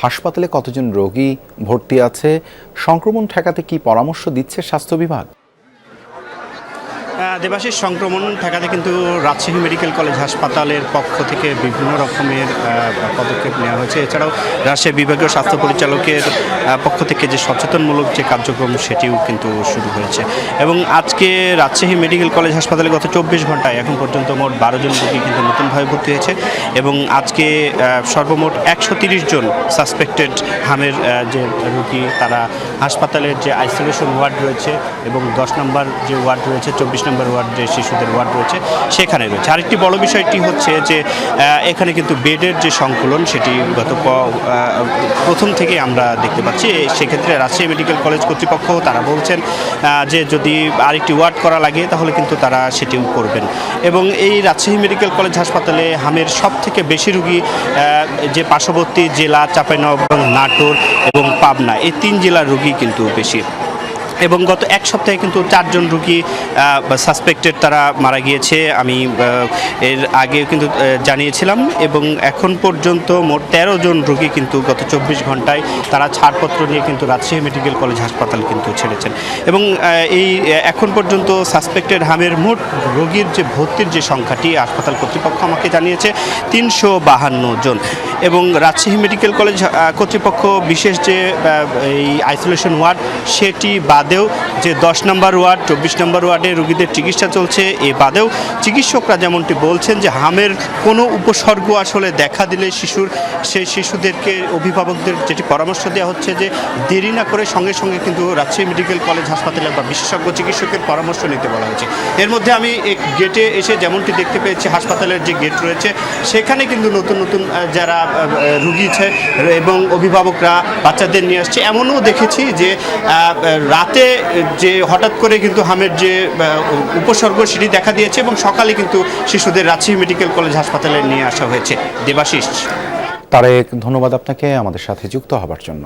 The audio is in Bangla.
হাসপাতালে কতজন রোগী ভর্তি আছে, সংক্রমণ ঠেকাতে কি পরামর্শ দিচ্ছে স্বাস্থ্য বিভাগ? দেবাশিস, সংক্রমণ ঠেকাতে কিন্তু রাজশাহী মেডিকেল কলেজ হাসপাতালের পক্ষ থেকে বিভিন্ন রকমের পদক্ষেপ নেওয়া হয়েছে। এছাড়াও রাজশাহী বিভাগীয় স্বাস্থ্য পরিচালকের পক্ষ থেকে যে সচেতনমূলক যে কার্যক্রম সেটিও কিন্তু শুরু হয়েছে। এবং আজকে রাজশাহী মেডিকেল কলেজ হাসপাতালে গত 24 ঘন্টায় এখন পর্যন্ত মোট 12 জন রোগী কিন্তু নতুনভাবে ভর্তি হয়েছে। এবং আজকে সর্বমোট 130 জন সাসপেক্টেড হামের যে রোগী তারা হাসপাতালের যে আইসোলেশন ওয়ার্ড রয়েছে এবং 10 নম্বর যে ওয়ার্ড রয়েছে, 24 নম্বর ওয়ার্ড যে শিশুদের ওয়ার্ড রয়েছে সেখানে রয়েছে। আরেকটি বড় বিষয়টি হচ্ছে যে এখানে কিন্তু বেডের যে সংকুলন সেটি গত প্রথম থেকে আমরা দেখতে পাচ্ছি। সেক্ষেত্রে রাজশাহী মেডিকেল কলেজ কর্তৃপক্ষ তারা বলছেন যে যদি আরেকটি ওয়ার্ড করা লাগে তাহলে কিন্তু তারা সেটিও করবেন। এবং এই রাজশাহী মেডিকেল কলেজ হাসপাতালে হামের সব থেকে বেশি রোগী যে পার্শ্ববর্তী জেলা চাঁপাইনবাবগঞ্জ, নাটোর এবং পাবনা, এই 3 জেলার রোগী কিন্তু বেশি। এবং গত এক সপ্তাহে কিন্তু 4 জন রোগী সাসপেক্টেড তারা মারা গিয়েছে, আমি এর আগেও কিন্তু জানিয়েছিলাম। এবং এখন পর্যন্ত মোট 13 জন রোগী কিন্তু গত 24 ঘন্টায় তারা ছাড়পত্র নিয়ে কিন্তু রাজশাহী মেডিকেল কলেজ হাসপাতাল কিন্তু ছেড়েছেন। এবং এই এখন পর্যন্ত সাসপেক্টেড হামের মোট রোগীর যে ভর্তির যে সংখ্যাটি হাসপাতাল কর্তৃপক্ষ আমাকে জানিয়েছে 352 জন। এবং রাজশাহী মেডিকেল কলেজ কর্তৃপক্ষ বিশেষ যে এই আইসোলেশন ওয়ার্ড সেটি বাদেও যে 10 নম্বর ওয়ার্ড, 24 নম্বর ওয়ার্ডে রোগীদের চিকিৎসা চলছে, এ বাদেও চিকিৎসকরা যেমনটি বলছেন যে হামের কোনো উপসর্গ আসলে দেখা দিলে সেই শিশুদেরকে অভিভাবকদের যেটি পরামর্শ দেওয়া হচ্ছে যে দেরি না করে সঙ্গে সঙ্গে কিন্তু রাজশাহী মেডিকেল কলেজ হাসপাতালে বা বিশেষজ্ঞ চিকিৎসকের পরামর্শ নিতে বলা হয়েছে। এর মধ্যে আমি গেটে এসে যেমনটি দেখতে পেয়েছি হাসপাতালের যে গেট রয়েছে সেখানে কিন্তু নতুন নতুন যারা রোগী আছে এবং অভিভাবকরা বাচ্চাদের নিয়ে আসছে, এমনও দেখেছি যে রাতে যে হঠাৎ করে কিন্তু হামের যে উপসর্গ সেটি দেখা দিয়েছে এবং সকালে কিন্তু শিশুদের রাজশাহী মেডিকেল কলেজ হাসপাতালে নিয়ে আসা হয়েছে। দেবাশিস। তারেক, ধন্যবাদ আপনাকে আমাদের সাথে যুক্ত হবার জন্য।